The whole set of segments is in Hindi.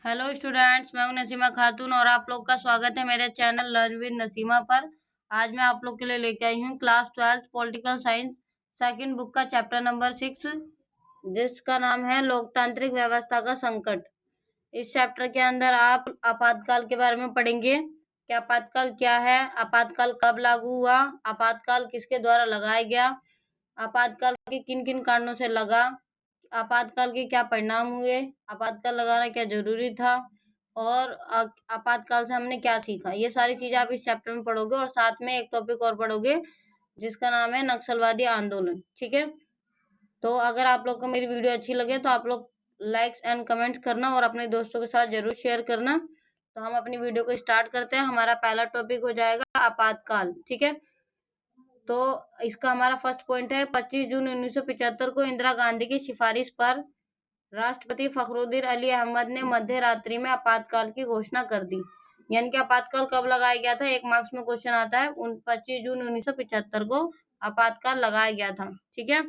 हेलो स्टूडेंट्स, मैं हूं नसीमा खातून और आप लोग का स्वागत है मेरे चैनल लर्न विद नसीमा पर। आज मैं आप लोग के लिए लेके आई हूं class 12 political science second book का चैप्टर नंबर 6, जिसका नाम है लोकतांत्रिक व्यवस्था का संकट। इस चैप्टर के अंदर आप आपातकाल के बारे में पढ़ेंगे कि आपातकाल क्या है, आपातकाल कब लागू हुआ, आपातकाल किसके द्वारा लगाया गया, आपातकाल के किन किन कारणों से लगा, आपातकाल के क्या परिणाम हुए, आपातकाल लगाना क्या जरूरी था और आपातकाल से हमने क्या सीखा। ये सारी चीजें आप इस चैप्टर में पढ़ोगे और साथ में एक टॉपिक और पढ़ोगे जिसका नाम है नक्सलवादी आंदोलन। ठीक है, तो अगर आप लोग को मेरी वीडियो अच्छी लगे तो आप लोग लाइक्स एंड कमेंट्स करना और अपने दोस्तों के साथ जरूर शेयर करना। तो हम अपनी वीडियो को स्टार्ट करते हैं। हमारा पहला टॉपिक हो जाएगा आपातकाल। ठीक है, तो इसका हमारा फर्स्ट पॉइंट है 25 जून 1975 को इंदिरा गांधी की सिफारिश पर राष्ट्रपति फखरुद्दीन अली अहमद ने मध्य रात्रि में आपातकाल की घोषणा कर दी। यानी कि आपातकाल कब लगाया गया था, एक मार्क्स में क्वेश्चन आता है। 25 जून 1975 को आपातकाल लगाया गया था। ठीक है,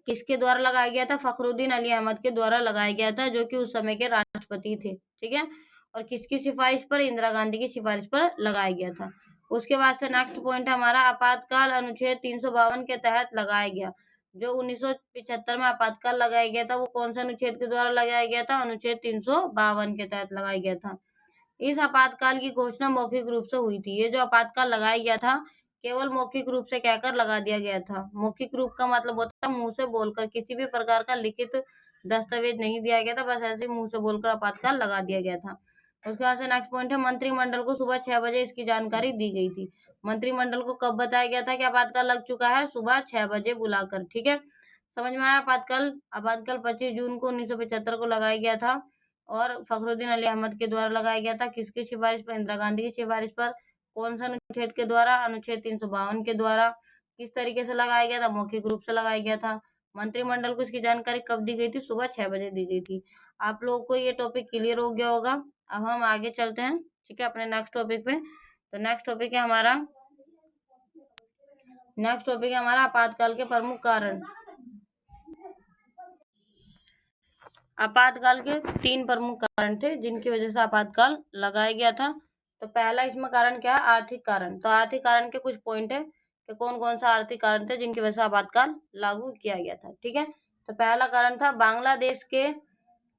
किसके द्वारा लगाया गया था? फखरुद्दीन अली अहमद के द्वारा लगाया गया था, जो कि उस समय के राष्ट्रपति थे। ठीक है, और किसकी सिफारिश पर? इंदिरा गांधी की सिफारिश पर लगाया गया था। उसके बाद से नेक्स्ट पॉइंट हमारा आपातकाल अनुच्छेद 352 के तहत लगाया गया। जो 1975 में आपातकाल लगाया गया था वो कौन से अनुच्छेद के द्वारा लगाया गया था? अनुच्छेद 352 के तहत लगाया गया था। इस आपातकाल की घोषणा मौखिक रूप से हुई थी। ये जो आपातकाल लगाया गया था केवल मौखिक रूप से कहकर लगा दिया गया था। मौखिक रूप का मतलब होता है मुंह से बोलकर, किसी भी प्रकार का लिखित दस्तावेज नहीं दिया गया था, बस ऐसे मुंह से बोलकर आपातकाल लगा दिया गया था। उसके बाद से नेक्स्ट पॉइंट है मंत्रिमंडल को सुबह 6 बजे इसकी जानकारी दी गई थी। मंत्रिमंडल को कब बताया गया था कि आपातकाल लग चुका है? सुबह 6 बजे बुलाकर। ठीक है, समझ में आया? आपातकाल आपातकाल 25 जून को 1975 को लगाया गया था और फखरुद्दीन अली अहमद के द्वारा लगाया गया था। किसकी सिफारिश पर? इंदिरा गांधी की सिफारिश पर। कौन सा अनुच्छेद के द्वारा? अनुच्छेद 352 के द्वारा। किस तरीके से लगाया गया था? मौखिक रूप से लगाया गया था। मंत्रिमंडल को इसकी जानकारी कब दी गई थी? सुबह 6 बजे दी गई थी। आप लोगों को ये टॉपिक क्लियर हो गया होगा। अब हम आगे चलते हैं, ठीक है, अपने नेक्स्ट टॉपिक पे। तो नेक्स्ट टॉपिक है हमारा आपातकाल के प्रमुख कारण। आपातकाल के 3 प्रमुख कारण थे जिनकी वजह से आपातकाल लगाया गया था। तो पहला इसमें कारण क्या है? आर्थिक कारण। तो आर्थिक कारण के कुछ पॉइंट है कि कौन कौन सा आर्थिक कारण थे जिनकी वजह से आपातकाल लागू किया गया था। ठीक है, तो पहला कारण था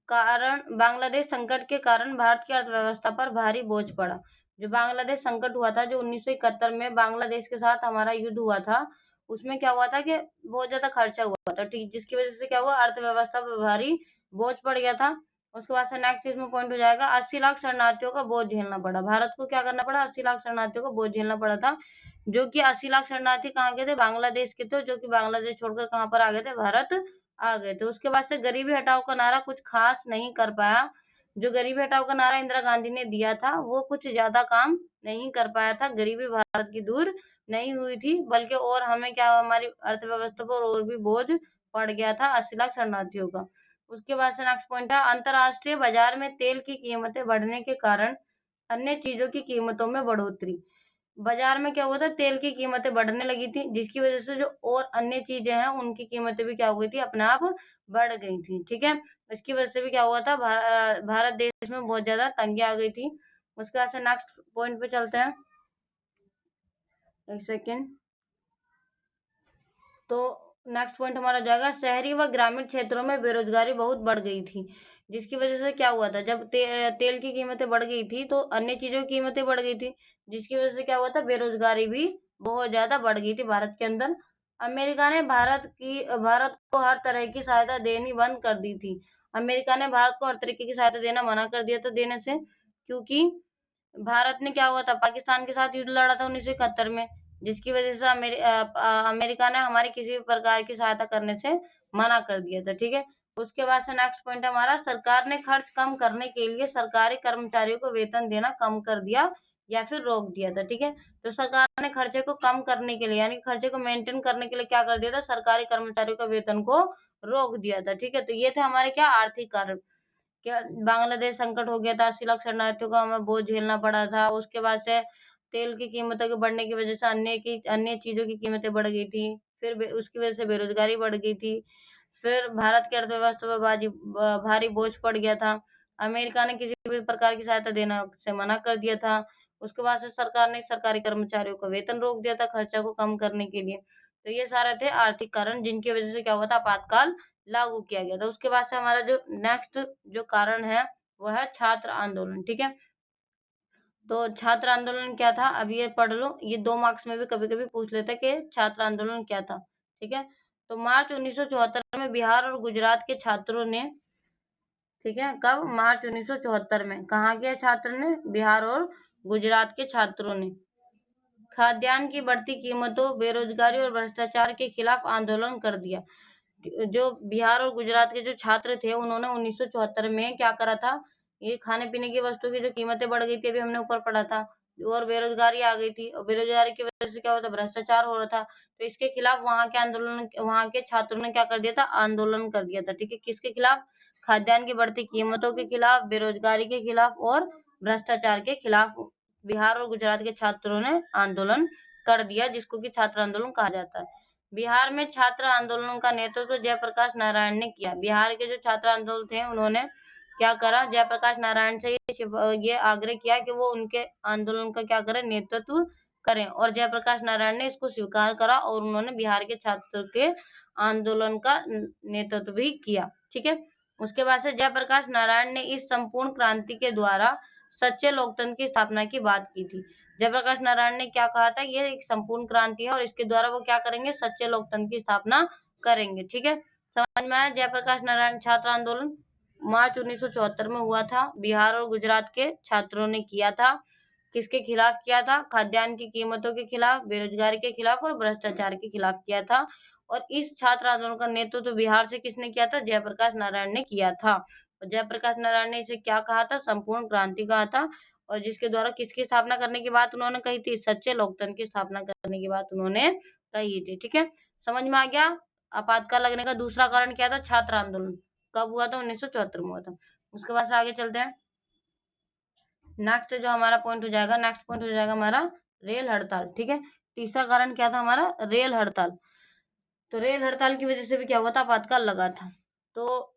बांग्लादेश संकट के कारण भारत की अर्थव्यवस्था पर भारी बोझ पड़ा। जो बांग्लादेश संकट हुआ था, जो 1971 में बांग्लादेश के साथ हमारा युद्ध हुआ था, उसमें क्या हुआ था कि बहुत ज्यादा खर्चा हुआ था। ठीक, जिसकी वजह से क्या हुआ? अर्थव्यवस्था पर भारी बोझ पड़ गया था। उसके बाद से नेक्स्ट इसमें पॉइंट हो जाएगा 80 लाख शरणार्थियों का बोझ झेलना पड़ा। भारत को क्या करना पड़ा? 80 लाख शरणार्थियों को बोझ झेलना पड़ा था। जो कि 80 लाख शरणार्थी कहाँ के थे? बांग्लादेश के थे, जो कि बांग्लादेश छोड़कर कहाँ पर आ गए थे? भारत आ गए थे। उसके बाद से गरीबी हटाओ का नारा कुछ खास नहीं कर पाया। जो गरीबी हटाओ का नारा इंदिरा गांधी ने दिया था वो कुछ ज्यादा काम नहीं कर पाया था। गरीबी भारत की दूर नहीं हुई थी, बल्कि और हमें क्या, हमारी अर्थव्यवस्था पर और भी बोझ पड़ गया था 80 लाख शरणार्थियों का। उसके बाद से नेक्स्ट पॉइंट है अंतरराष्ट्रीय बाजार में तेल की कीमतें बढ़ने के कारण अन्य चीजों की कीमतों में बढ़ोतरी। बाजार में क्या हुआ था? तेल की कीमतें बढ़ने लगी थी, जिसकी वजह से जो और अन्य चीजें हैं उनकी कीमतें भी क्या हो गई थी? अपने आप बढ़ गई थी। ठीक है, इसकी वजह से भी क्या हुआ था? भारत देश में बहुत ज्यादा तंगी आ गई थी। उसके बाद से नेक्स्ट पॉइंट पे चलते हैं, एक सेकेंड। तो नेक्स्ट पॉइंट हमारा जाएगा शहरी व ग्रामीण क्षेत्रों में बेरोजगारी बहुत बढ़ गई थी। जिसकी वजह से क्या हुआ था? जब तेल की कीमतें बढ़ गई थी तो अन्य चीजों की कीमतें बढ़ गई थी, जिसकी वजह से क्या हुआ था? बेरोजगारी भी बहुत ज्यादा बढ़ गई थी भारत के अंदर। अमेरिका ने भारत को हर तरह की सहायता देनी बंद कर दी थी। अमेरिका ने भारत को हर तरीके की सहायता देना मना कर दिया था देने से, क्योंकि भारत ने क्या हुआ था? पाकिस्तान के साथ युद्ध लड़ा था 1971 में, जिसकी वजह से अमेरिका ने हमारी किसी भी प्रकार की सहायता करने से मना कर दिया था। ठीक है, उसके बाद से नेक्स्ट पॉइंट हमारा सरकार ने खर्च कम करने के लिए सरकारी कर्मचारियों को वेतन देना कम कर दिया या फिर रोक दिया था। ठीक है, तो सरकार ने खर्चे को कम करने के लिए, यानी खर्चे को मेंटेन करने के लिए क्या कर दिया था? सरकारी कर्मचारियों का वेतन को रोक दिया था। ठीक है, तो ये थे हमारे क्या? आर्थिक कारण। क्या बांग्लादेश संकट हो गया था, 80 लाख शरणार्थियों को हमें बोझ झेलना पड़ा था। उसके बाद से तेल की कीमतों के बढ़ने की वजह से अन्य चीजों की कीमतें बढ़ गई थी। फिर उसकी वजह से बेरोजगारी बढ़ गई थी। फिर भारत की अर्थव्यवस्था पर भारी बोझ पड़ गया था। अमेरिका ने किसी भी प्रकार की सहायता देना से मना कर दिया था। उसके बाद से सरकार ने सरकारी कर्मचारियों का वेतन रोक दिया था खर्चा को कम करने के लिए। तो ये सारे थे आर्थिक कारण जिनकी वजह से क्या हुआ था, आपातकाल लागू किया गया था। उसके बाद से हमारा जो नेक्स्ट जो कारण है वो है छात्र आंदोलन। ठीक है, तो छात्र आंदोलन क्या था, अब ये पढ़ लो, ये 2 मार्क्स में भी कभी-कभी पूछ लेते हैं कि छात्र आंदोलन क्या था। ठीक है, तो मार्च 1974 में बिहार और गुजरात के छात्रों ने, ठीक है, कब, मार्च 1974 में, कहाँ के छात्र ने, बिहार और गुजरात के छात्रों ने खाद्यान्न की बढ़ती कीमतों, बेरोजगारी और भ्रष्टाचार के खिलाफ आंदोलन कर दिया। जो बिहार और गुजरात के जो छात्र थे उन्होंने 1974 में क्या करा था, ये खाने पीने की वस्तु की जो कीमतें बढ़ गई थी, अभी हमने ऊपर पढ़ा था, और बेरोजगारी आ गई थी, और बेरोजगारी की वजह से क्या होता, भ्रष्टाचार हो रहा था। तो इसके खिलाफ वहां के छात्रों ने क्या कर दिया था, आंदोलन कर दिया था। ठीक है, किसके खिलाफ, खाद्यान्न की बढ़ती कीमतों के खिलाफ, बेरोजगारी के खिलाफ और भ्रष्टाचार के खिलाफ बिहार और गुजरात के छात्रों ने आंदोलन कर दिया, जिसको कि छात्र आंदोलन कहा जाता है। बिहार में छात्र आंदोलन का नेतृत्व जयप्रकाश नारायण ने किया। बिहार के जो छात्र आंदोलन थे उन्होंने क्या करा, जयप्रकाश नारायण से ये आग्रह किया कि वो उनके आंदोलन का क्या करें, नेतृत्व करें, और जयप्रकाश नारायण ने इसको स्वीकार करा और उन्होंने बिहार के छात्र के आंदोलन का नेतृत्व भी किया। ठीक है, उसके बाद से जयप्रकाश नारायण ने इस संपूर्ण क्रांति के द्वारा सच्चे लोकतंत्र की स्थापना की बात की थी। जयप्रकाश नारायण ने क्या कहा था, ये एक संपूर्ण क्रांति है और इसके द्वारा वो क्या करेंगे, सच्चे लोकतंत्र की स्थापना करेंगे। ठीक है, समझ में आया। जयप्रकाश नारायण छात्र आंदोलन मार्च 1974 में हुआ था, बिहार और गुजरात के छात्रों ने किया था। किसके खिलाफ किया था, खाद्यान्न की कीमतों के खिलाफ, बेरोजगारी के खिलाफ और भ्रष्टाचार के खिलाफ किया था। और इस छात्र आंदोलन का नेतृत्व बिहार से किसने किया था, जयप्रकाश नारायण ने किया था। और जयप्रकाश नारायण ने इसे क्या कहा था, संपूर्ण क्रांति कहा था, और जिसके द्वारा किसकी स्थापना करने की बात उन्होंने कही थी, सच्चे लोकतंत्र की स्थापना करने की बात उन्होंने कही थी। ठीक है, समझ में आ गया। आपातकाल लगने का दूसरा कारण क्या था, छात्र आंदोलन, कब हुआ था, 1974 में हुआ था। उसके बाद से आगे चलते हैं। नेक्स्ट जो हमारा पॉइंट हो जाएगा, नेक्स्ट पॉइंट हो जाएगा हमारा रेल हड़ताल। ठीक है, तीसरा कारण क्या था हमारा, रेल हड़ताल। तो रेल हड़ताल की वजह से भी क्या हुआ था, आपातकाल लगा था। तो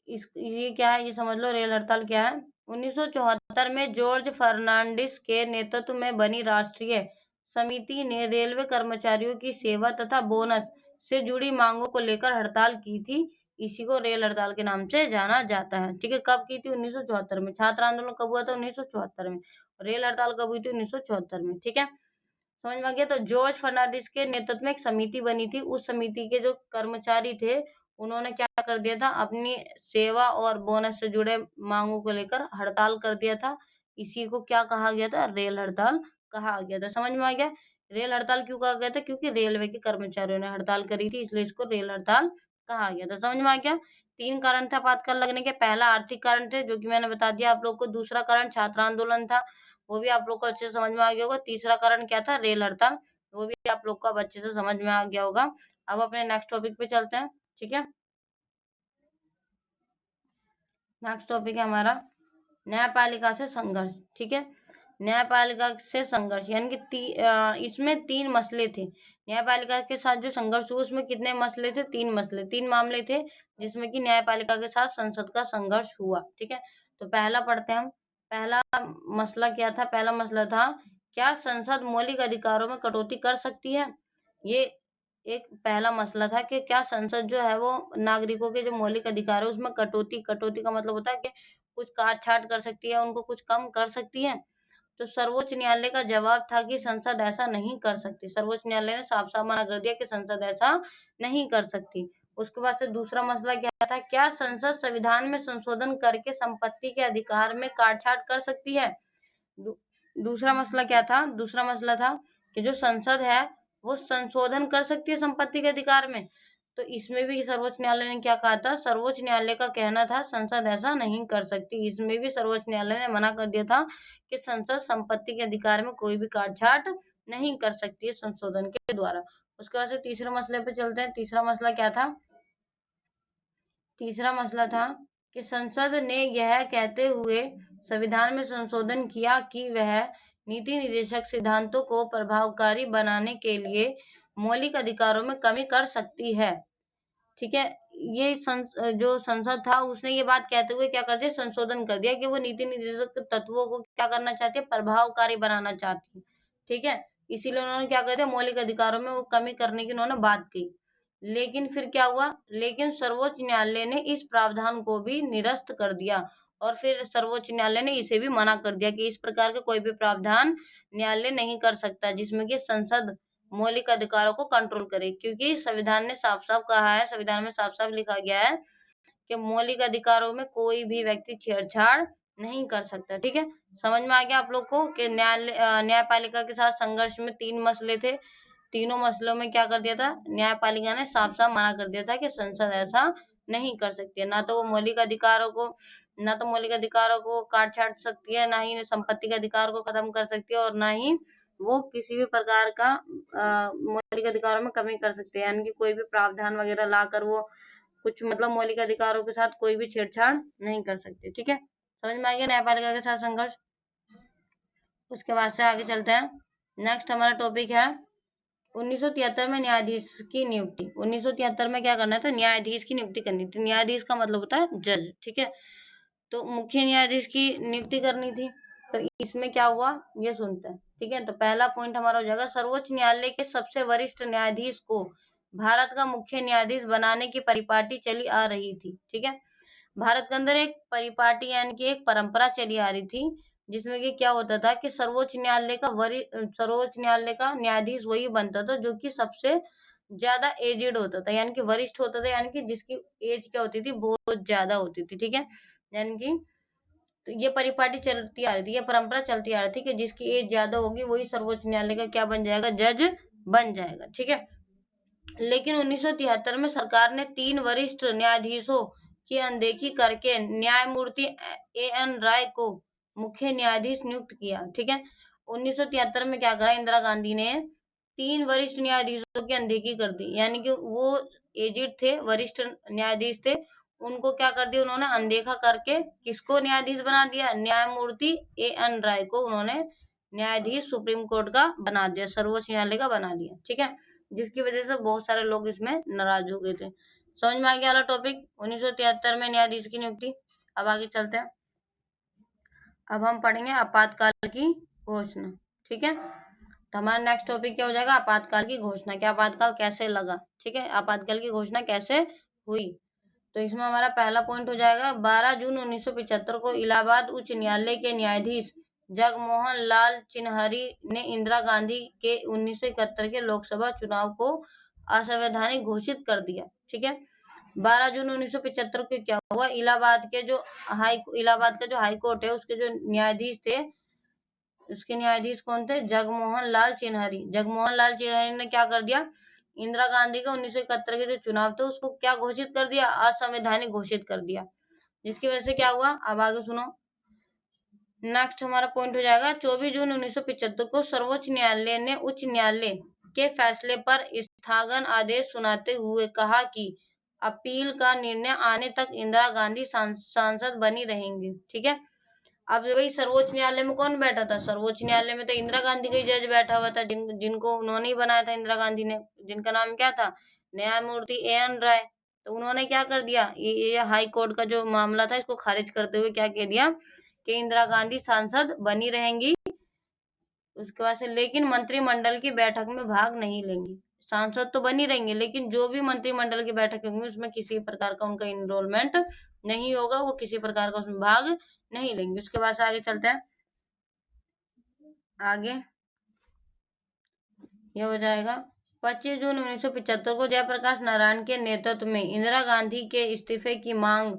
इस ये क्या है, ये समझ लो, रेल हड़ताल क्या है। 1974 में जॉर्ज फर्नांडिस के नेतृत्व में बनी राष्ट्रीय समिति ने रेलवे कर्मचारियों की सेवा तथा बोनस से जुड़ी मांगों को लेकर हड़ताल की थी। इसी को रेल हड़ताल के नाम से जाना जाता है। ठीक है, कब की थी, 1974 में। छात्र आंदोलन कब हुआ था, 1974 में। रेल हड़ताल कब हुई थी, 1974 में। ठीक है, समझ में आ गया। तो जॉर्ज फर्नांडिस के नेतृत्व में एक समिति बनी थी, उस समिति के जो कर्मचारी थे उन्होंने क्या कर दिया था, अपनी सेवा और बोनस से जुड़े मांगों को लेकर हड़ताल कर दिया था। इसी को क्या कहा गया था, रेल हड़ताल कहा गया था। समझ में आ गया। रेल हड़ताल क्यों कहा गया था, क्योंकि रेलवे के कर्मचारियों ने हड़ताल करी थी, इसलिए इसको रेल हड़ताल कहा गया था। समझ में आ गया। 3 कारण थे आपातकाल लगने के। पहला आर्थिक कारण थे, जो कि मैंने बता दिया आप लोग को। दूसरा कारण छात्र आंदोलन था, वो भी आप लोग को अच्छे से समझ में आ गया होगा। तीसरा कारण क्या था, रेल हड़ताल, वो भी आप लोग को अब अच्छे से समझ में आ गया होगा। अब अपने नेक्स्ट टॉपिक पे चलते हैं। ठीक है, नेक्स्ट टॉपिक है हमारा न्यायपालिका से संघर्ष। ठीक है, न्यायपालिका से संघर्ष यानी कि इसमें 3 मसले थे। न्यायपालिका के साथ जो संघर्ष हुआ उसमें कितने मसले थे, 3 मसले, 3 मामले थे जिसमें कि न्यायपालिका के साथ संसद का संघर्ष हुआ। ठीक है, तो पहला पढ़ते हैं हम। पहला मसला क्या था, पहला मसला था, क्या संसद मौलिक अधिकारों में कटौती कर सकती है। ये एक पहला मसला था कि क्या संसद जो है वो नागरिकों के जो मौलिक अधिकार है उसमें कटौती, कटौती का मतलब होता है कि कुछ काट छाट कर सकती है, उनको कुछ कम कर सकती है। तो सर्वोच्च न्यायालय का जवाब था कि संसद ऐसा नहीं कर सकती। सर्वोच्च न्यायालय ने साफ साफ मना कर दिया कि संसद ऐसा नहीं कर सकती। उसके बाद से दूसरा मसला क्या था, क्या संसद संविधान में संशोधन करके संपत्ति के अधिकार में काट छाट कर सकती है। दूसरा मसला क्या था, दूसरा मसला था कि जो संसद है वो संशोधन कर सकती है संपत्ति के अधिकार में। तो इसमें भी सर्वोच्च न्यायालय ने क्या कहा था, सर्वोच्च न्यायालय का कहना था संसद ऐसा नहीं कर सकती। इसमें भी सर्वोच्च न्यायालय ने मना कर दिया था कि संसद संपत्ति के अधिकार में कोई भी काट छाट नहीं कर सकती है संशोधन के द्वारा। उसके बाद से तीसरे मसले पे चलते हैं। तीसरा मसला क्या था, तीसरा मसला था कि संसद ने यह कहते हुए संविधान में संशोधन किया कि वह नीति निर्देशक सिद्धांतों को प्रभावकारी बनाने के लिए मौलिक अधिकारों में कमी कर सकती है। ठीक है। ये जो संसद था उसने ये बात कहते हुए क्या कर दिया, संशोधन कर दिया कि वो नीति निर्देशक तत्वों को क्या करना चाहती है, प्रभावकारी बनाना चाहती है। ठीक है, इसीलिए उन्होंने क्या कर दिया, मौलिक अधिकारों में वो कमी करने की उन्होंने बात की। लेकिन फिर क्या हुआ, लेकिन सर्वोच्च न्यायालय ने इस प्रावधान को भी निरस्त कर दिया और फिर सर्वोच्च न्यायालय ने इसे भी मना कर दिया कि इस प्रकार का कोई भी प्रावधान न्यायालय नहीं कर सकता जिसमें कि संसद मौलिक अधिकारों को कंट्रोल करे, क्योंकि संविधान ने साफ-साफ कहा है, संविधान में साफ-साफ लिखा गया है कि मौलिक अधिकारों में कोई भी व्यक्ति छेड़छाड़ नहीं कर सकता। ठीक है, समझ में आ गया आप लोग को कि न्यायपालिका के साथ संघर्ष में 3 मसले थे। तीनों मसलों में क्या कर दिया था, न्यायपालिका ने साफ-साफ मना कर दिया था कि संसद ऐसा नहीं कर सकती है। ना तो वो मौलिक अधिकारों को काट-छाँट सकती है, ना ही संपत्ति के अधिकार को खत्म कर सकती है और ना ही वो किसी भी प्रकार का मौलिक अधिकारों में कमी कर सकती है। यानी कि कोई भी प्रावधान वगैरह लाकर वो कुछ मतलब मौलिक अधिकारों के साथ कोई भी छेड़छाड़ नहीं कर सकते। ठीक है, समझ में आ गया न्यायपालिका के साथ संघर्ष। उसके बाद से आगे चलते हैं। नेक्स्ट हमारा टॉपिक है 1973 में न्यायाधीश की नियुक्ति। 1973 में क्या करना था, न्यायाधीश की नियुक्ति करनी थी। न्यायाधीश का मतलब होता है जज। ठीक है, तो मुख्य न्यायाधीश की नियुक्ति करनी थी। तो इसमें क्या हुआ ये सुनते हैं। ठीक है, तो पहला पॉइंट हमारा हो जाएगा, सर्वोच्च न्यायालय के सबसे वरिष्ठ न्यायाधीश को भारत का मुख्य न्यायाधीश बनाने की परिपाटी चली आ रही थी। ठीक है, भारत के अंदर एक परिपाटी यानी कि एक परंपरा चली आ रही थी जिसमें कि क्या होता था कि सर्वोच्च न्यायालय का न्यायाधीश वही बनता था जो कि सबसे ज्यादा एजेड होता था, यानी कि वरिष्ठ होता था, यानी कि जिसकी एज क्या होती थी, बहुत ज्यादा होती थी। ठीक है, यानी कि तो ये परिपाटी चलती आ रही थी, ये परंपरा चलती आ रही थी कि जिसकी एज ज्यादा होगी वही सर्वोच्च न्यायालय का क्या बन जाएगा, जज बन जाएगा। ठीक है, लेकिन 1973 में सरकार ने 3 वरिष्ठ न्यायाधीशों की अनदेखी करके न्यायमूर्ति ए एन राय को मुख्य न्यायाधीश नियुक्त किया। ठीक है, 1973 में क्या करा, इंदिरा गांधी ने 3 वरिष्ठ न्यायाधीशों की अनदेखी कर दी, यानी कि वो एजेड थे, वरिष्ठ न्यायाधीश थे, उनको क्या कर दिया उन्होंने, अनदेखा करके किसको न्यायाधीश बना दिया, न्यायमूर्ति ए एन राय को उन्होंने न्यायाधीश सुप्रीम कोर्ट का बना दिया, सर्वोच्च न्यायालय का बना दिया। ठीक है, जिसकी वजह से बहुत सारे लोग इसमें नाराज हो गए थे। समझ में आ गया वाला टॉपिक 1973 में न्यायाधीश की नियुक्ति। अब आगे चलते हैं, अब हम पढ़ेंगे आपातकाल की घोषणा। ठीक है, तो हमारा नेक्स्ट टॉपिक क्या हो जाएगा, आपातकाल की घोषणा, क्या आपातकाल कैसे लगा। ठीक है, आपातकाल की घोषणा कैसे हुई, तो इसमें हमारा पहला पॉइंट हो जाएगा, 12 जून 1975 को इलाहाबाद उच्च न्यायालय के न्यायाधीश जगमोहन लाल चिन्हरी ने इंदिरा गांधी के 1971 के लोकसभा चुनाव को असंवैधानिक घोषित कर दिया। ठीक है, 12 जून 1975 को क्या हुआ, इलाहाबाद का जो हाई कोर्ट है उसके जो न्यायाधीश थे, उसके न्यायाधीश कौन थे, जगमोहन लाल चिन्हरी। जगमोहन लाल चिन्हरी ने क्या कर दिया, इंदिरा गांधी के 1971 के जो चुनाव थे उसको क्या घोषित कर दिया, असंवैधानिक घोषित कर दिया, जिसकी वजह से क्या हुआ, अब आगे सुनो। नेक्स्ट हमारा पॉइंट हो जाएगा, 24 जून 1975 को सर्वोच्च न्यायालय ने उच्च न्यायालय के फैसले पर स्थगन आदेश सुनाते हुए कहा कि अपील का निर्णय आने तक इंदिरा गांधी सांसद बनी रहेंगी। ठीक है, अब वही सर्वोच्च न्यायालय में कौन बैठा था, सर्वोच्च न्यायालय में तो इंदिरा गांधी का ही जज बैठा हुआ था, जिनको उन्होंने ही बनाया था इंदिरा गांधी ने, जिनका नाम क्या था, न्यायमूर्ति ए एन राय। तो उन्होंने क्या कर दिया, ये हाई कोर्ट का जो मामला था इसको खारिज करते हुए क्या कह दिया कि इंदिरा गांधी सांसद बनी रहेंगी। उसके बाद से लेकिन मंत्रिमंडल की बैठक में भाग नहीं लेंगी, सांसद तो बनी रहेंगे लेकिन जो भी मंत्रिमंडल की बैठक होंगी उसमें किसी प्रकार का उनका इनरोलमेंट नहीं होगा, वो किसी प्रकार का उसमें भाग नहीं लेंगे। उसके बाद से आगे चलते हैं, आगे ये हो जाएगा 25 जून 1975 को जयप्रकाश नारायण के नेतृत्व में इंदिरा गांधी के इस्तीफे की मांग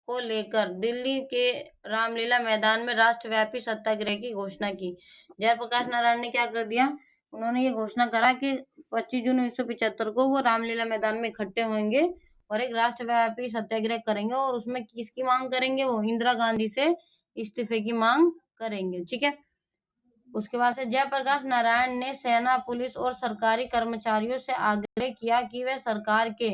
को लेकर दिल्ली के रामलीला मैदान में राष्ट्रव्यापी सत्याग्रह की घोषणा की। जयप्रकाश नारायण ने क्या कर दिया, उन्होंने ये घोषणा करा कि 25 जून 1975 को वो रामलीला मैदान में इकट्ठे होंगे और एक राष्ट्रव्यापी सत्याग्रह करेंगे और उसमें किसकी मांग करेंगे, वो इंदिरा गांधी से इस्तीफे की मांग करेंगे। ठीक है, उसके बाद से जयप्रकाश नारायण ने सेना, पुलिस और सरकारी कर्मचारियों से आग्रह किया कि वे सरकार के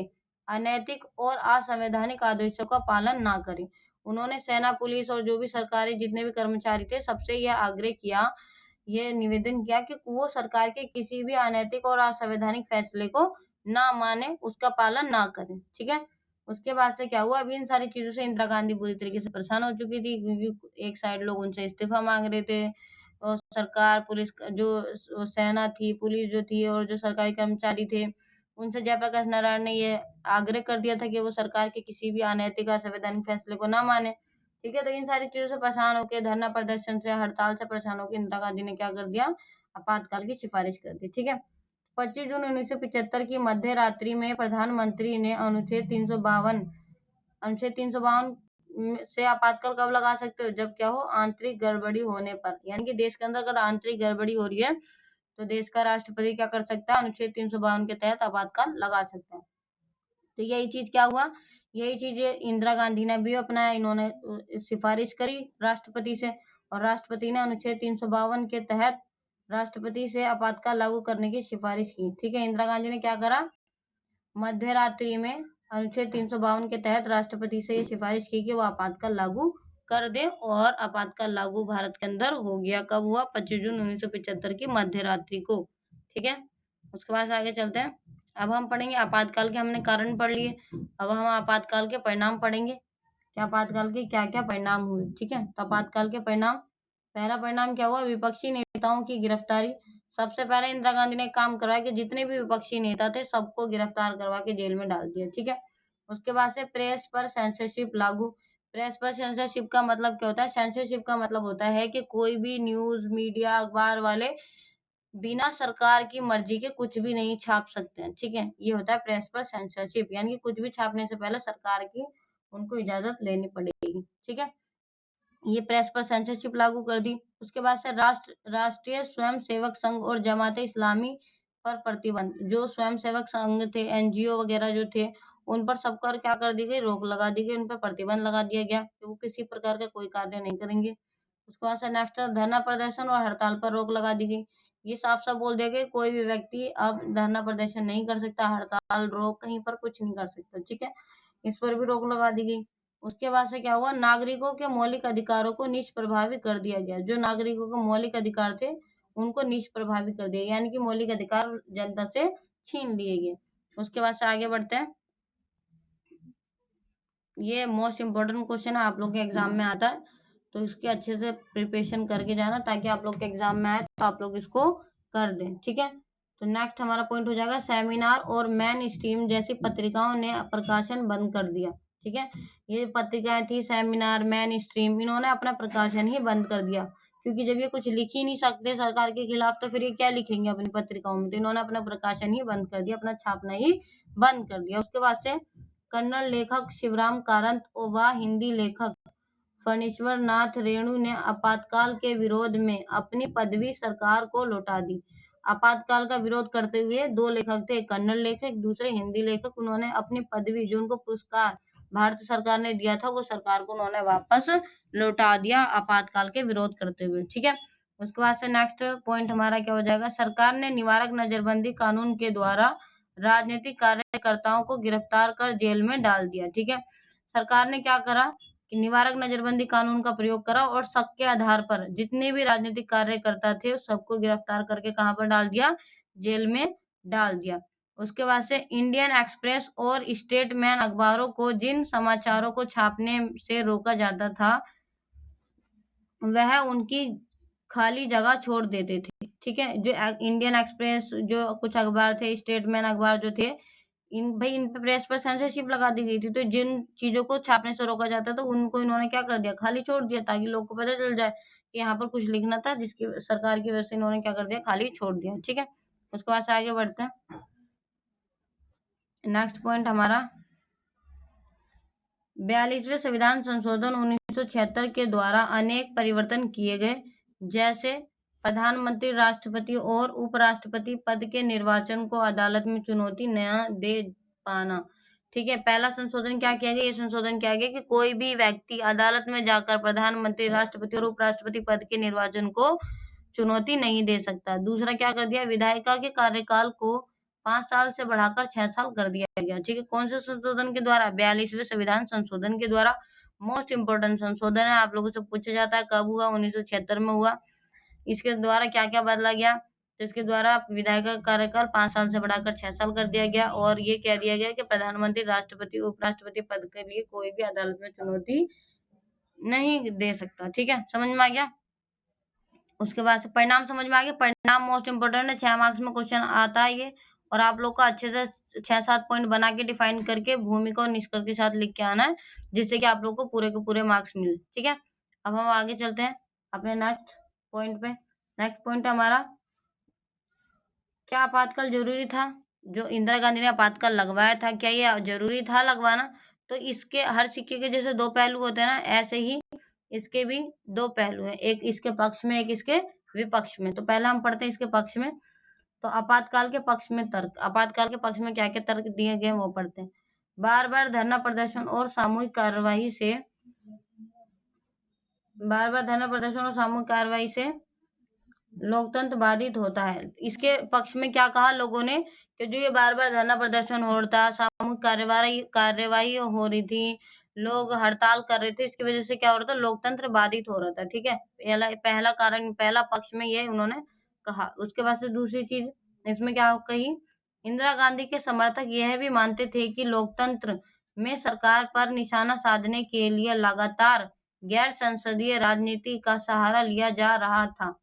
अनैतिक और असंवैधानिक आदेशों का पालन ना करें। उन्होंने सेना, पुलिस और जो भी सरकारी जितने भी कर्मचारी थे सबसे यह आग्रह किया, ये निवेदन किया कि वो सरकार के किसी भी अनैतिक और असंवैधानिक फैसले को ना माने, उसका पालन ना करें। ठीक है, उसके बाद से क्या हुआ, अभी इन सारी चीजों से इंदिरा गांधी बुरी तरीके से परेशान हो चुकी थी, क्योंकि एक साइड लोग उनसे इस्तीफा मांग रहे थे, और सरकार, पुलिस जो सेना थी, पुलिस जो थी, और जो सरकारी कर्मचारी थे, उनसे जयप्रकाश नारायण ने ये आग्रह कर दिया था कि वो सरकार के किसी भी अनैतिक असंवैधानिक फैसले को ना माने। ठीक है, तो इन सारी चीजों से परेशान होकर, धरना प्रदर्शन से, हड़ताल से परेशान होकर इंदिरा गांधी ने क्या कर दिया, आपातकाल की सिफारिश कर दी। ठीक है, 25 जून 1975 की मध्य रात्रि में प्रधानमंत्री ने अनुच्छेद 352 से आपातकाल कब लगा सकते हो, जब क्या हो, आंतरिक गड़बड़ी होने पर, यानी कि देश के अंदर अगर आंतरिक गड़बड़ी हो रही है तो देश का राष्ट्रपति क्या कर सकता है, अनुच्छेद 352 के तहत आपातकाल लगा सकता है। तो यही चीज क्या हुआ, यही चीज इंदिरा गांधी ने भी अपना, इन्होंने सिफारिश करी राष्ट्रपति से, और राष्ट्रपति ने अनुच्छेद 352 के तहत राष्ट्रपति से आपातकाल लागू करने की सिफारिश की। ठीक है, इंदिरा गांधी ने क्या करा, मध्य रात्रि में अनुच्छेद 352 के तहत राष्ट्रपति से ये सिफारिश की कि वो आपातकाल लागू कर दे, और आपातकाल लागू भारत के अंदर हो गया। कब हुआ, 25 जून 1975 की मध्य रात्रि को। ठीक है, उसके बाद आगे चलते हैं। अब हम पढ़ेंगे आपातकाल के, हमने कारण पढ़ लिए, अब हम आपातकाल के परिणाम पढ़ेंगे कि आपातकाल के क्या क्या परिणाम हुए। ठीक है, तो आपातकाल के परिणाम, पहला परिणाम क्या हुआ, विपक्षी नेताओं की गिरफ्तारी। सबसे पहले इंदिरा गांधी ने काम करवाया कि जितने भी विपक्षी नेता थे सबको गिरफ्तार करवा के जेल में डाल दिया। ठीक है, उसके बाद से प्रेस पर सेंसरशिप लागू। प्रेस पर सेंसरशिप का मतलब क्या होता है, सेंसरशिप का मतलब होता है कि कोई भी न्यूज मीडिया अखबार वाले बिना सरकार की मर्जी के कुछ भी नहीं छाप सकते हैं। ठीक है, ये होता है प्रेस पर सेंसरशिप, यानी कि कुछ भी छापने से पहले सरकार की उनको इजाजत लेनी पड़ेगी। ठीक है, ये प्रेस पर सेंसरशिप लागू कर दी। उसके बाद से राष्ट्रीय स्वयंसेवक संघ और जमाते इस्लामी पर प्रतिबंध। जो स्वयंसेवक संघ थे, एनजीओ वगैरह जो थे, उन पर सब पर क्या कर दी गई, रोक लगा दी गई, उन पर प्रतिबंध लगा दिया गया कि वो किसी प्रकार का कोई कार्य नहीं करेंगे। उसके बाद से नेक्स्ट, धरना प्रदर्शन और हड़ताल पर रोक लगा दी गई। ये साफ साफ बोल दिया गया कोई भी व्यक्ति अब धरना प्रदर्शन नहीं कर सकता, हड़ताल रोक कहीं पर कुछ नहीं कर सकता। ठीक है, इस पर भी रोक लगा दी गई। उसके बाद से क्या हुआ, नागरिकों के मौलिक अधिकारों को निष्प्रभावी कर दिया गया। जो नागरिकों के मौलिक अधिकार थे उनको निष्प्रभावी कर दिया, यानी कि मौलिक अधिकार जनता से छीन लिए गए। उसके बाद से आगे बढ़ते हैं। ये मोस्ट इम्पोर्टेंट क्वेश्चन है, आप लोग के एग्जाम में आता है, तो इसके अच्छे से प्रिपरेशन करके जाना, ताकि आप लोग के एग्जाम में आए तो आप लोग इसको कर दें। ठीक है, तो नेक्स्ट हमारा पॉइंट हो जाएगा, सेमिनार और मेन स्ट्रीम जैसी पत्रिकाओं ने प्रकाशन बंद कर दिया। ठीक है, ये पत्रिकाएं थी सेमिनार, मेन स्ट्रीम, इन्होंने अपना प्रकाशन ही बंद कर दिया, क्योंकि जब ये कुछ लिख ही नहीं सकते सरकार के खिलाफ तो फिर ये क्या लिखेंगे अपनी पत्रिकाओं में, तो इन्होंने अपना प्रकाशन ही बंद कर दिया, अपना छापना ही बंद कर दिया। उसके बाद से कन्नड़ लेखक शिवराम कारंत व हिंदी लेखक फणीश्वर नाथ रेणु ने आपातकाल के विरोध में अपनी पदवी सरकार को लौटा दी। आपातकाल का विरोध करते हुए दो लेखक थे, कन्नड़ लेखक, दूसरे हिंदी लेखक, उन्होंने अपनी पदवी, जो उनको पुरस्कार भारत सरकार ने दिया था, वो सरकार को उन्होंने वापस लौटा दिया आपातकाल के विरोध करते हुए। ठीक है, उसके बाद से नेक्स्ट पॉइंट हमारा क्या हो जाएगा, सरकार ने निवारक नजरबंदी कानून के द्वारा राजनीतिक कार्यकर्ताओं को गिरफ्तार कर जेल में डाल दिया। ठीक है, सरकार ने क्या करा कि निवारक नजरबंदी कानून का प्रयोग करा, और शक के आधार पर जितने भी राजनीतिक कार्यकर्ता थे उस सबको गिरफ्तार करके कहाँ पर डाल दिया, जेल में डाल दिया। उसके बाद से इंडियन एक्सप्रेस और स्टेटमैन अखबारों को जिन समाचारों को छापने से रोका जाता था वह उनकी खाली जगह छोड़ देते थे। ठीक है, जो इंडियन एक्सप्रेस, जो कुछ अखबार थे, स्टेटमैन अखबार जो थे, इन पे प्रेस पर सेंसरशिप लगा दी गई थी, तो जिन चीजों को छापने से रोका जाता था उनको इन्होंने क्या कर दिया, खाली छोड़ दिया, ताकि लोग को पता चल जाए कि यहाँ पर कुछ लिखना था, जिसकी सरकार की वजह से इन्होंने क्या कर दिया, खाली छोड़ दिया। ठीक है, उसके बाद से आगे बढ़ते हैं। नेक्स्ट पॉइंट हमारा 42वें संविधान संशोधन 1976 के द्वारा अनेक परिवर्तन किए गए, जैसे प्रधानमंत्री, राष्ट्रपति और उपराष्ट्रपति पद के निर्वाचन को अदालत में चुनौती न दे पाना। ठीक है, पहला संशोधन क्या किया गया, ये संशोधन किया गया कि कोई भी व्यक्ति अदालत में जाकर प्रधानमंत्री, राष्ट्रपति और उपराष्ट्रपति पद के निर्वाचन को चुनौती नहीं दे सकता। दूसरा क्या कर दिया, विधायिका के कार्यकाल को 5 साल से बढ़ाकर 6 साल कर दिया गया। ठीक है, कौन से संशोधन के द्वारा, 42वें संविधान संशोधन के द्वारा। मोस्ट इंपोर्टेंट संशोधन है, आप लोगों से पूछा जाता है कब हुआ, 1976 में हुआ। इसके द्वारा क्या क्या बदला गया, तो इसके द्वारा विधायक का कार्यकाल 5 साल से बढ़ाकर 6 साल कर दिया गया और ये कह दिया गया कि प्रधानमंत्री, राष्ट्रपति, उपराष्ट्रपति पद के लिए कोई भी अदालत में चुनौती नहीं दे सकता। ठीक है, समझ में आ गया। उसके बाद से परिणाम समझ में आ गया। परिणाम मोस्ट इंपोर्टेंट है, 6 मार्क्स में क्वेश्चन आता है ये, और आप लोग को अच्छे से 6-7 पॉइंट बना के डिफाइन करके भूमिका और निष्कर्ष के साथ लिख के आना है, जिससे कि आप लोग को पूरे के पूरे मार्क्स मिले। ठीक है, अब हम आगे चलते हैं अपने नेक्स्ट पॉइंट पे। नेक्स्ट पॉइंट हमारा, क्या आपातकाल जरूरी था? जो इंदिरा गांधी ने आपातकाल लगवाया था, क्या ये जरूरी था लगवाना? तो इसके हर सिक्के के जैसे दो पहलू होते हैं ना, ऐसे ही इसके भी दो पहलू हैं, एक इसके पक्ष में, एक इसके विपक्ष में। तो पहला हम पढ़ते हैं इसके पक्ष में। तो आपातकाल के पक्ष में तर्क, आपातकाल के पक्ष में क्या क्या तर्क दिए गए वो पढ़ते हैं। बार बार धरना प्रदर्शन और सामूहिक कार्यवाही से, बार बार धरना प्रदर्शन और सामूहिक कार्यवाही से लोकतंत्र बाधित होता है। इसके पक्ष में क्या कहा लोगों ने, कि जो ये बार बार धरना प्रदर्शन हो रहा था, सामूहिक कार्यवाही हो रही थी, लोग हड़ताल कर रहे थे, इसकी वजह से क्या हो रहा था, लोकतंत्र बाधित हो रहा था। ठीक है, पहला पहला कारण, पहला पक्ष में ये उन्होंने कहा। उसके बाद से दूसरी चीज इसमें क्या कही, इंदिरा गांधी के समर्थक यह भी मानते थे कि लोकतंत्र में सरकार पर निशाना साधने के लिए लगातार गैर संसदीय राजनीति का सहारा लिया जा रहा था।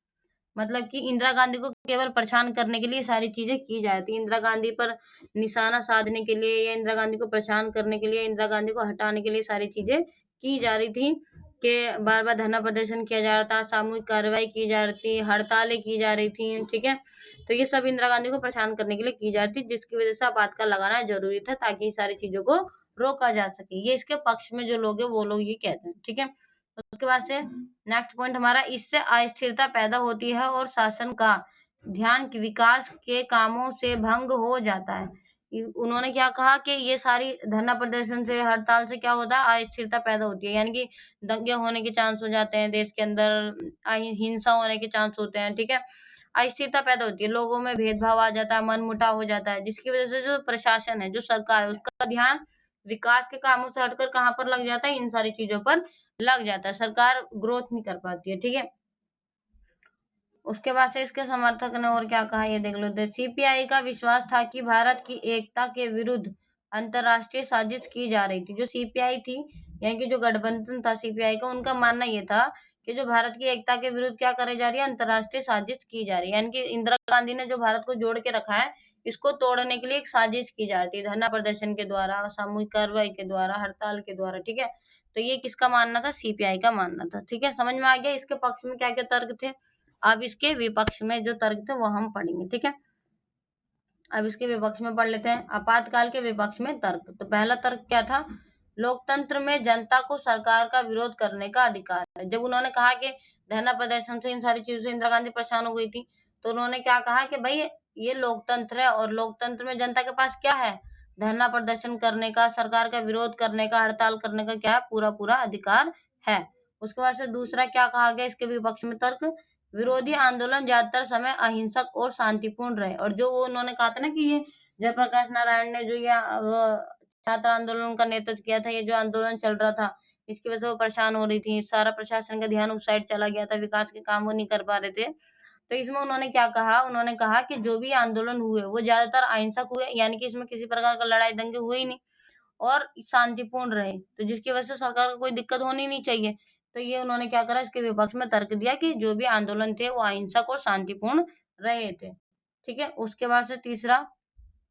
मतलब कि इंदिरा गांधी को केवल परेशान करने के लिए सारी चीजें की जाती, इंदिरा गांधी पर निशाना साधने के लिए, या इंदिरा गांधी को परेशान करने के लिए, इंदिरा गांधी को हटाने के लिए सारी चीजें की जा रही थी, कि बार बार धरना प्रदर्शन किया जा रहा था, सामूहिक कार्रवाई की जा रही थी, हड़तालें की जा रही थी। ठीक है, तो ये सब इंदिरा गांधी को परेशान करने के लिए की जा रही थी, जिसकी वजह से आपातकाल लगाना जरूरी था, ताकि सारी चीजों को रोका जा सके। ये इसके पक्ष में जो लोग हैं वो लोग ये कहते हैं। ठीक है, उसके बाद से नेक्स्ट पॉइंट हमारा, इससे अस्थिरता पैदा होती है और शासन का ध्यान विकास के कामों से भंग हो जाता है। उन्होंने क्या कहा कि ये सारी धरना प्रदर्शन से, हड़ताल से क्या होता है, अस्थिरता पैदा होती है, यानी कि दंगे होने के चांस हो जाते हैं देश के अंदर, हिंसा होने के चांस होते हैं। ठीक है, अस्थिरता पैदा होती है, लोगों में भेदभाव आ जाता है, मनमुटाव हो जाता है, जिसकी वजह से जो प्रशासन है, जो सरकार है, उसका ध्यान विकास के कामों से हटकर कहाँ पर लग जाता है, इन सारी चीजों पर लग जाता है, सरकार ग्रोथ नहीं कर पाती है। ठीक है, उसके बाद से इसके समर्थक ने और क्या कहा ये देख लो। सीपीआई का विश्वास था कि भारत की एकता के विरुद्ध अंतरराष्ट्रीय साजिश की जा रही थी। जो सीपीआई थी, यानी कि जो गठबंधन था सीपीआई का, उनका मानना ये था कि जो भारत की एकता के विरुद्ध क्या करे जा रही है, अंतरराष्ट्रीय साजिश की जा रही है, यानी कि इंदिरा गांधी ने जो भारत को जोड़ के रखा है, इसको तोड़ने के लिए एक साजिश की जा रही थी, धरना प्रदर्शन के द्वारा, सामूहिक कार्रवाई के द्वारा, हड़ताल के द्वारा। ठीक है, तो ये किसका मानना था, सीपीआई का मानना था। ठीक है, समझ में आ गया इसके पक्ष में क्या क्या तर्क थे। अब इसके विपक्ष में जो तर्क थे वो हम पढ़ेंगे। ठीक है, अब इसके विपक्ष में पढ़ लेते हैं। आपातकाल के विपक्ष में तर्क, तो पहला तर्क क्या था, लोकतंत्र में जनता को सरकार का विरोध करने का अधिकार है। जब उन्होंने कहा कि धरना प्रदर्शन से, इन सारी चीजों से इंदिरा गांधी परेशान हो गई थी, तो उन्होंने क्या कहा कि भाई ये लोकतंत्र है, और लोकतंत्र में जनता के पास क्या है, धरना प्रदर्शन करने का, सरकार का विरोध करने का, हड़ताल करने का क्या है, पूरा पूरा अधिकार है। उसके बाद से दूसरा क्या कहा गया इसके विपक्ष में तर्क, विरोधी आंदोलन ज्यादातर समय अहिंसक और शांतिपूर्ण रहे। और जो वो उन्होंने कहा था ना कि ये जयप्रकाश नारायण ने जो ये छात्र आंदोलन का नेतृत्व किया था, ये जो आंदोलन चल रहा था, इसकी वजह से वो परेशान हो रही थी, सारा प्रशासन का ध्यान उस साइड चला गया था, विकास के काम वो नहीं कर पा रहे थे। तो इसमें उन्होंने क्या कहा, उन्होंने कहा कि जो भी आंदोलन हुए वो ज्यादातर अहिंसक हुए, यानी कि इसमें किसी प्रकार का लड़ाई दंगे हुए ही नहीं, और शांतिपूर्ण रहे, तो जिसकी वजह से सरकार को कोई दिक्कत होनी नहीं चाहिए। तो ये उन्होंने क्या करा, इसके विपक्ष में तर्क दिया कि जो भी आंदोलन थे वो अहिंसक और शांतिपूर्ण रहे थे। ठीक है, उसके बाद से तीसरा,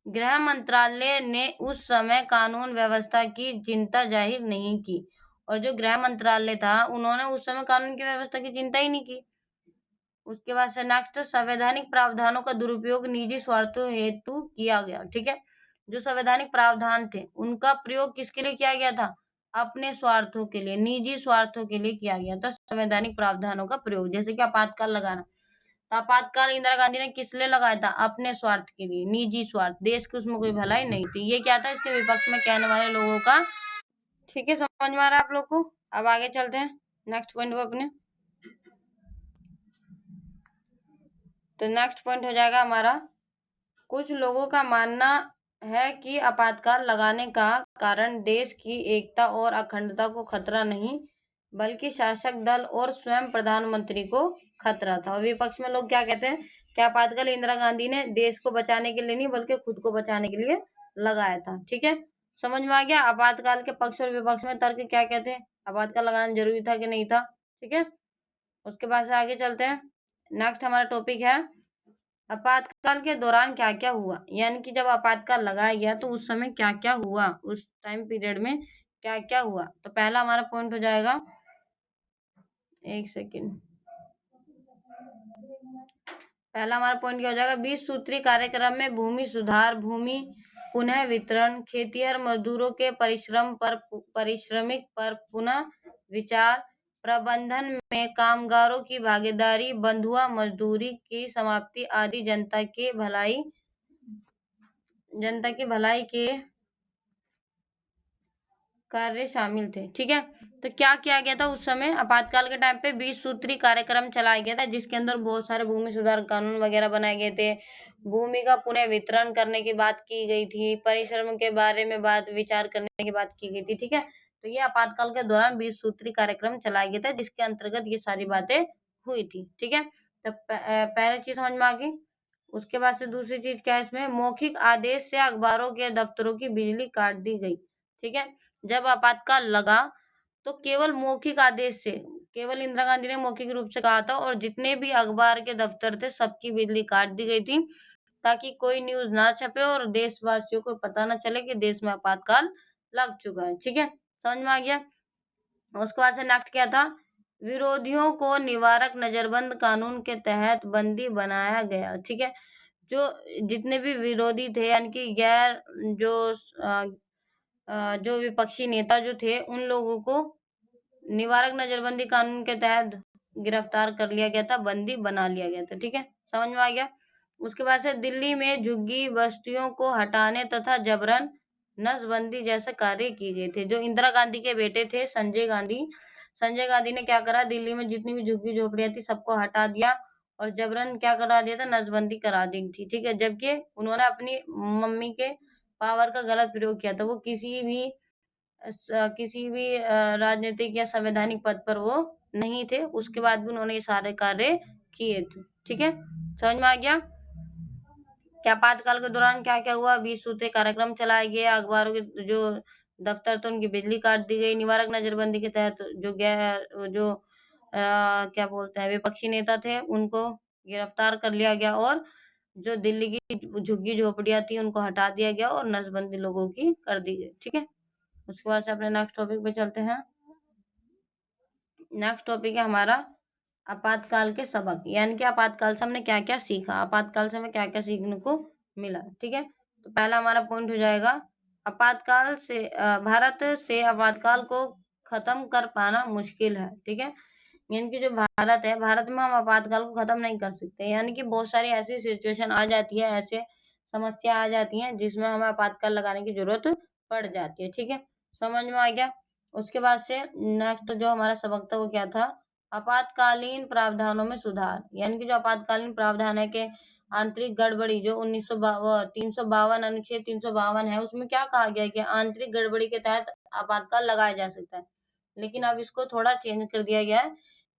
गृह मंत्रालय ने उस समय कानून व्यवस्था की चिंता जाहिर नहीं की। और जो गृह मंत्रालय था, उन्होंने उस समय कानून की व्यवस्था की चिंता ही नहीं की। उसके बाद से नेक्स्ट, संवैधानिक प्रावधानों का दुरुपयोग निजी स्वार्थों हेतु किया गया। ठीक है, जो संवैधानिक प्रावधान थे उनका प्रयोग किसके लिए किया गया था, अपने स्वार्थों के लिए, निजी स्वार्थों के लिए किया गया था संवैधानिक प्रावधानों का प्रयोग। जैसे कि आपातकाल लगाना, तो आपातकाल इंदिरा गांधी ने किस लिए लगाया था, अपने स्वार्थ के लिए, निजी स्वार्थ, देश की उसमें कोई भलाई नहीं थी। ये क्या था, इसके विपक्ष में कहने वाले लोगों का। ठीक है, समझ में आ रहा है आप लोग को। अब आगे चलते हैं नेक्स्ट पॉइंट पर अपने। तो नेक्स्ट पॉइंट हो जाएगा हमारा, कुछ लोगों का मानना है कि आपातकाल लगाने का कारण देश की एकता और अखंडता को खतरा नहीं, बल्कि शासक दल और स्वयं प्रधानमंत्री को खतरा था। और विपक्ष में लोग क्या कहते हैं क्या आपातकाल इंदिरा गांधी ने देश को बचाने के लिए नहीं बल्कि खुद को बचाने के लिए लगाया था। ठीक है, समझ में आ गया। आपातकाल के पक्ष और विपक्ष में तर्क क्या क्या थे, आपातकाल लगाना जरूरी था कि नहीं था। ठीक है, उसके बाद से आगे चलते हैं। नेक्स्ट हमारा टॉपिक है आपातकाल के दौरान क्या क्या हुआ, यानी कि जब आपातकाल लगाया गया तो उस समय क्या क्या हुआ, उस टाइम पीरियड में क्या क्या हुआ। तो पहला हमारा पॉइंट हो जाएगा, एक सेकेंड, पहला हमारा पॉइंट क्या हो जाएगा, 20 सूत्री कार्यक्रम में भूमि सुधार, भूमि पुनः वितरण, खेतिहर मजदूरों के पारिश्रमिक पर पुनः विचार, प्रबंधन में कामगारों की भागीदारी, बंधुआ मजदूरी की समाप्ति आदि जनता की भलाई के कार्य शामिल थे। ठीक है, तो क्या किया गया था उस समय आपातकाल के टाइम पे, 20 सूत्री कार्यक्रम चलाया गया था जिसके अंदर बहुत सारे भूमि सुधार कानून वगैरह बनाए गए थे, भूमि का पुनः वितरण करने की बात की गई थी, परिश्रम के बारे में बात विचार करने की बात की गई थी। ठीक है, तो ये आपातकाल के दौरान 20 सूत्री कार्यक्रम चलाया गया था जिसके अंतर्गत ये सारी बातें हुई थी। ठीक है, तो पहली चीज समझ में आ गई। उसके बाद से दूसरी चीज क्या है, इसमें मौखिक आदेश से अखबारों के दफ्तरों की बिजली काट दी गई। ठीक है, जब आपातकाल लगा तो केवल मौखिक आदेश से, केवल इंदिरा गांधी ने मौखिक रूप से कहा था और जितने भी अखबार के दफ्तर थे सबकी बिजली काट दी गई थी ताकि कोई न्यूज ना छपे और देशवासियों को पता ना चले कि देश में आपातकाल लग चुका है। ठीक है, समझ में आ गया। उसके बाद से नेक्स्ट क्या था, विरोधियों को निवारक नजरबंद कानून के तहत बंदी बनाया गया। ठीक है, जो जितने भी विरोधी थे यानी कि गैर जो जो विपक्षी नेता जो थे उन लोगों को निवारक नजरबंदी कानून के तहत गिरफ्तार कर लिया गया था, बंदी बना लिया गया था। ठीक है, समझ में आ गया। उसके बाद से दिल्ली में झुग्गी बस्तियों को हटाने तथा जबरन नसबंदी जैसे कार्य किए गए थे। जो इंदिरा गांधी के बेटे थे संजय गांधी ने क्या करा, दिल्ली में जितनी भी झुग्गी झोपड़ियां थी सबको हटा दिया और जबरन क्या करा दिया था, नसबंदी करा दी थी। ठीक है, जबकि उन्होंने अपनी मम्मी के पावर का गलत प्रयोग किया था। वो किसी भी राजनीतिक या संवैधानिक पद पर वो नहीं थे, उसके बाद भी उन्होंने ये सारे कार्य किए थे। ठीक है, समझ में आ गया। क्या आपातकाल के दौरान क्या क्या हुआ, 20 सूत्री कार्यक्रम चलाए गए, अखबारों के जो दफ्तर थे उनकी बिजली काट दी गई, निवारक नजरबंदी के तहत जो क्या बोलते हैं विपक्षी नेता थे उनको गिरफ्तार कर लिया गया और जो दिल्ली की झुग्गी झोपड़ियां थी उनको हटा दिया गया और नसबंदी लोगों की कर दी गई। ठीक है, उसके बाद से अपने नेक्स्ट टॉपिक पे चलते हैं। नेक्स्ट टॉपिक है हमारा आपातकाल के सबक, यानी कि आपातकाल से हमने क्या क्या सीखा, आपातकाल से हमें क्या क्या सीखने को मिला। ठीक है, तो पहला हमारा पॉइंट हो जाएगा, आपातकाल से भारत से आपातकाल को खत्म कर पाना मुश्किल है। ठीक है, यानी कि जो भारत है, भारत में हम आपातकाल को खत्म नहीं कर सकते, यानी कि बहुत सारी ऐसी सिचुएशन आ जाती है, ऐसे समस्या आ जाती है जिसमें हमें आपातकाल लगाने की जरूरत पड़ जाती है। ठीक है, समझ में आ गया। उसके बाद से नेक्स्ट जो हमारा सबक था वो क्या था, आपातकालीन प्रावधानों में सुधार, यानी कि जो आपातकालीन प्रावधान है के आंतरिक गड़बड़ी जो 352 अनुच्छेद 352 है उसमें क्या कहा गया है कि आंतरिक गड़बड़ी के तहत आपातकाल लगाया जा सकता है, लेकिन अब इसको थोड़ा चेंज कर दिया गया है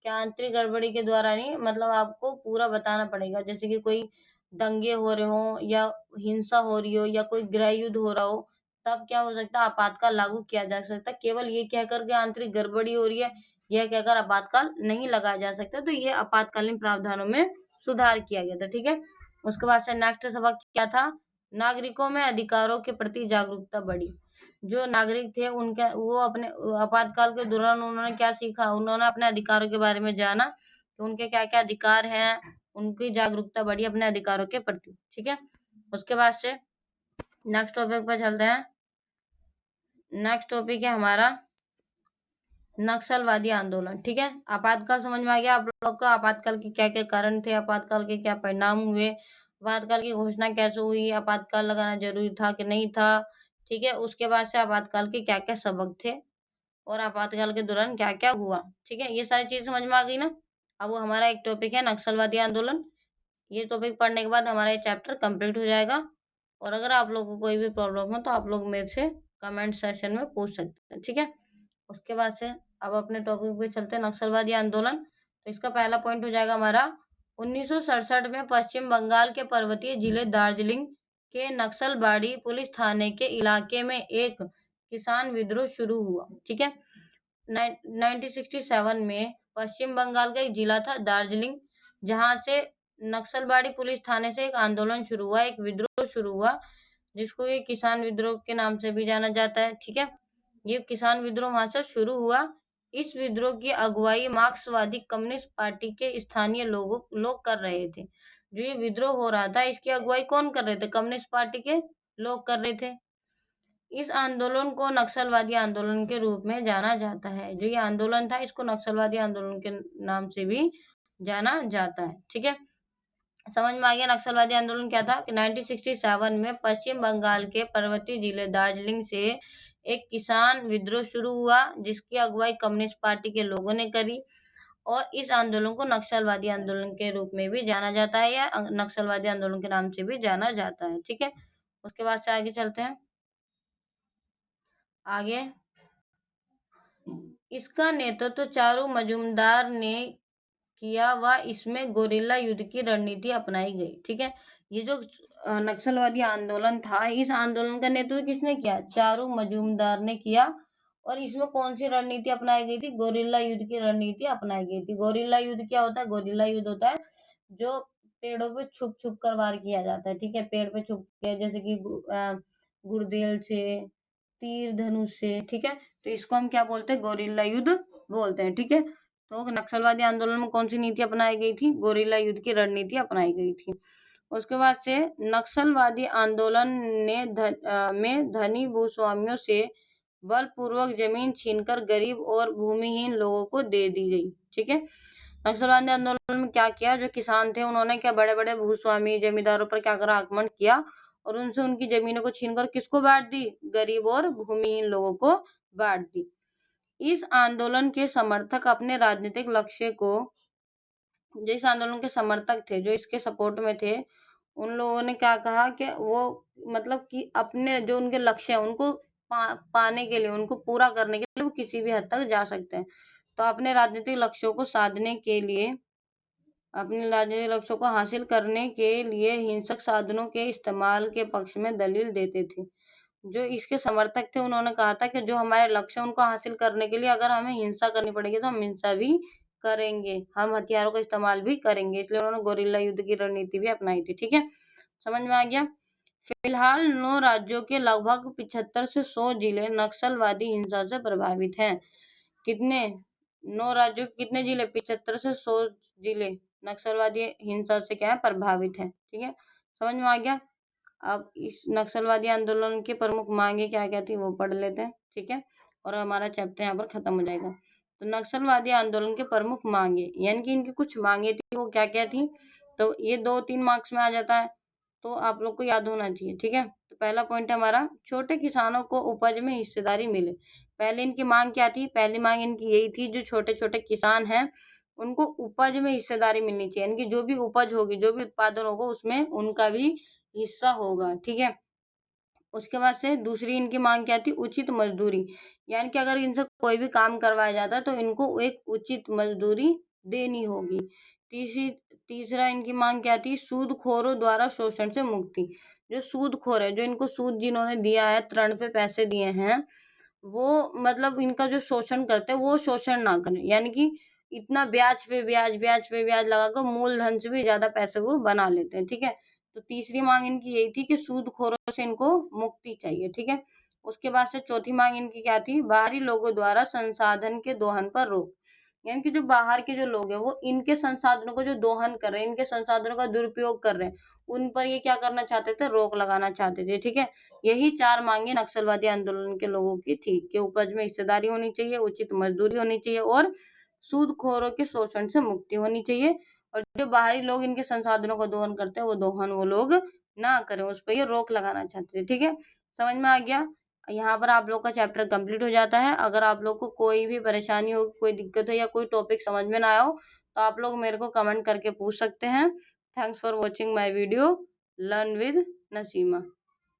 कि आंतरिक गड़बड़ी के द्वारा नहीं, मतलब आपको पूरा बताना पड़ेगा, जैसे कि कोई दंगे हो रहे हो या हिंसा हो रही हो या कोई गृह युद्ध हो रहा हो, तब क्या हो सकता है, आपातकाल लागू किया जा सकता है। केवल ये कहकर के आंतरिक गड़बड़ी हो रही है यह कहकर आपातकाल नहीं लगाया जा सकता, तो ये आपातकालीन प्रावधानों में सुधार किया गया था। ठीक है, उसके बाद से नेक्स्ट सबक क्या था, नागरिकों में अधिकारों के प्रति जागरूकता बढ़ी। जो नागरिक थे उनके वो अपने आपातकाल के दौरान उन्होंने क्या सीखा, उन्होंने अपने अधिकारों के बारे में जाना कि उनके क्या क्या अधिकार हैं, उनकी जागरूकता बढ़ी अपने अधिकारों के प्रति। ठीक है, उसके बाद से नेक्स्ट टॉपिक पर चलते हैं। नेक्स्ट टॉपिक है हमारा नक्सलवादी आंदोलन। ठीक है, आपातकाल समझ में आ गया आप लोग को, आपातकाल के क्या क्या कारण थे, आपातकाल के क्या परिणाम हुए, आपातकाल की घोषणा कैसे हुई, आपातकाल लगाना जरूरी था कि नहीं था। ठीक है, उसके बाद से आपातकाल के क्या क्या सबक थे और आपातकाल के दौरान क्या क्या हुआ। ठीक है, ये सारी चीज समझ में आ गई ना। अब वो हमारा एक टॉपिक है नक्सलवादी आंदोलन, ये टॉपिक पढ़ने के बाद हमारा ये चैप्टर कंप्लीट हो जाएगा। और अगर आप लोगों को कोई भी प्रॉब्लम हो तो आप लोग मेरे से कमेंट सेशन में पूछ सकते हैं। ठीक है, उसके बाद से अब अपने टॉपिक पे चलते हैं, नक्सलवादी आंदोलन। तो इसका पहला पॉइंट हो जाएगा हमारा 1967 में पश्चिम बंगाल के पर्वतीय जिले दार्जिलिंग के नक्सलबाड़ी पुलिस थाने के इलाके में एक किसान विद्रोह शुरू हुआ। ठीक है। 1967 में पश्चिम बंगाल का एक जिला था दार्जिलिंग, जहां से नक्सलबाड़ी पुलिस थाने से एक आंदोलन शुरू हुआ, एक विद्रोह शुरू हुआ, जिसको ये किसान विद्रोह के नाम से भी जाना जाता है। ठीक है। ये किसान विद्रोह वहां से शुरू हुआ। इस विद्रोह की अगुवाई मार्क्सवादी कम्युनिस्ट पार्टी के स्थानीय लोग कर रहे थे। जो ये विद्रोह हो रहा था, इसकी अगुवाई कौन कर रहे थे? कम्युनिस्ट पार्टी के लोग कर रहे थे। इस आंदोलन को नक्सलवादी आंदोलन के रूप में जाना जाता है। जो ये आंदोलन था, इसको नक्सलवादी आंदोलन के नाम से भी जाना जाता है। ठीक है। समझ में आ गया नक्सलवादी आंदोलन क्या था? कि 1967 में पश्चिम बंगाल के पर्वतीय जिले दार्जिलिंग से एक किसान विद्रोह शुरू हुआ, जिसकी अगुवाई कम्युनिस्ट पार्टी के लोगों ने करी, और इस आंदोलन को नक्सलवादी आंदोलन के रूप में भी जाना जाता है, या नक्सलवादी आंदोलन के नाम से भी जाना जाता है। ठीक है। उसके बाद से आगे चलते हैं। आगे इसका नेतृत्व चारू मजूमदार ने किया व इसमें गोरिल्ला युद्ध की रणनीति अपनाई गई। ठीक है। ये जो नक्सलवादी आंदोलन था, इस आंदोलन का नेतृत्व किसने किया? चारू मजूमदार ने किया। और इसमें कौन सी रणनीति अपनाई गई थी? गोरिल्ला युद्ध की रणनीति अपनाई गई थी। गोरिल्ला युद्ध क्या होता है? गोरिल्ला युद्ध होता है जो पेड़ों पे छुप छुप कर वार किया जाता है। ठीक है। पेड़ पे छुप के, जैसे कि गुर्देल से, तीर धनुष से। ठीक है। तो इसको हम क्या बोलते हैं? गोरिल्ला युद्ध बोलते हैं। ठीक है। तो नक्सलवादी आंदोलन में कौन सी नीति अपनाई गई थी? गोरिल्ला युद्ध की रणनीति अपनाई गई थी। उसके बाद से नक्सलवादी आंदोलन में धनी भूस्वामियों से बलपूर्वक जमीन छीनकर गरीब और भूमिहीन लोगों को दे दी गई। ठीक है। नक्सलवादी आंदोलन में क्या किया? जो किसान थे, उन्होंने क्या बड़े बड़े भूस्वामी जमींदारों पर क्या करा? आक्रमण किया, और उनसे उनकी जमीनों को छीनकर किसको बांट दी? गरीब और भूमिहीन लोगों को बांट दी। इस आंदोलन के समर्थक अपने राजनीतिक लक्ष्य को, जो इस आंदोलन के समर्थक थे, जो इसके सपोर्ट में थे, उन लोगों ने क्या कहा कि वो मतलब कि अपने जो उनके लक्ष्य है उनको पाने के लिए, उनको पूरा करने के लिए वो किसी भी हद तक जा सकते हैं। तो अपने राजनीतिक लक्ष्यों को साधने के लिए, अपने राजनीतिक लक्ष्यों को हासिल करने के लिए हिंसक साधनों के इस्तेमाल के पक्ष में दलील देते थे। जो इसके समर्थक थे, उन्होंने कहा था कि जो हमारे लक्ष्य उनको हासिल करने के लिए अगर हमें हिंसा करनी पड़ेगी तो हम हिंसा भी करेंगे, हम हथियारों का इस्तेमाल भी करेंगे। इसलिए उन्होंने गोरिल्ला युद्ध की रणनीति भी अपनाई थी। ठीक है। समझ में आ गया। फिलहाल 9 राज्यों के लगभग 75 से 100 जिले नक्सलवादी हिंसा से प्रभावित हैं। कितने? 9 राज्यों के कितने जिले? 75 से 100 जिले नक्सलवादी हिंसा से क्या है? प्रभावित है। ठीक है। समझ में आ गया। अब इस नक्सलवादी आंदोलन की प्रमुख मांगे क्या क्या थी वो पढ़ लेते हैं। ठीक है। और हमारा चैप्टर यहाँ पर खत्म हो जाएगा। तो नक्सलवादी आंदोलन के प्रमुख मांगे, यानी कि इनकी कुछ मांगे थी, वो क्या क्या थी? तो ये 2-3 मार्क्स में आ जाता है, तो आप लोग को याद होना चाहिए। ठीक है। तो पहला पॉइंट है हमारा, छोटे किसानों को उपज में हिस्सेदारी मिले। पहले इनकी मांग क्या थी? पहली मांग इनकी यही थी, जो छोटे छोटे किसान हैं उनको उपज में हिस्सेदारी मिलनी चाहिए, यानी कि जो भी उपज होगी, जो भी उत्पादन होगा, उसमें उनका भी हिस्सा होगा। ठीक है। उसके बाद से दूसरी इनकी मांग क्या थी? उचित मजदूरी, यानी कि अगर इनसे कोई भी काम करवाया जाता है तो इनको एक उचित मजदूरी देनी होगी। तीसरा इनकी मांग क्या थी? सूदखोरों द्वारा शोषण से मुक्ति। जो सूदखोर है, जो इनको सूद जिन्होंने दिया है, ऋण पे पैसे दिए हैं, वो मतलब इनका जो शोषण करते हैं वो शोषण ना करें, यानी कि इतना ब्याज पे ब्याज, ब्याज पे ब्याज लगाकर मूलधन से भी ज्यादा पैसे वो बना लेते हैं। ठीक है। तो तीसरी मांग इनकी यही थी कि सूदखोरों से इनको मुक्ति चाहिए। ठीक है। उसके बाद से चौथी मांग इनकी क्या थी? बाहरी लोगों द्वारा संसाधन के दोहन पर रोक, यानी कि जो बाहर के जो लोग हैं वो इनके संसाधनों को जो दोहन कर रहे हैं, इनके संसाधनों का दुरुपयोग कर रहे हैं, उन पर ये क्या करना चाहते थे? रोक लगाना चाहते थे। ठीक है। यही 4 मांगे नक्सलवादी आंदोलन के लोगों की थी कि उपज में हिस्सेदारी होनी चाहिए, उचित मजदूरी होनी चाहिए, और सूदखोरों के शोषण से मुक्ति होनी चाहिए, और जो बाहरी लोग इनके संसाधनों का दोहन करते हैं वो दोहन वो लोग ना करें, उस पर ये रोक लगाना चाहते थे। ठीक है। समझ में आ गया। यहाँ पर आप लोग का चैप्टर कंप्लीट हो जाता है। अगर आप लोग को कोई भी परेशानी हो, कोई दिक्कत हो, या कोई टॉपिक समझ में ना आया हो, तो आप लोग मेरे को कमेंट करके पूछ सकते हैं। Thanks for watching my video learn with Naseema.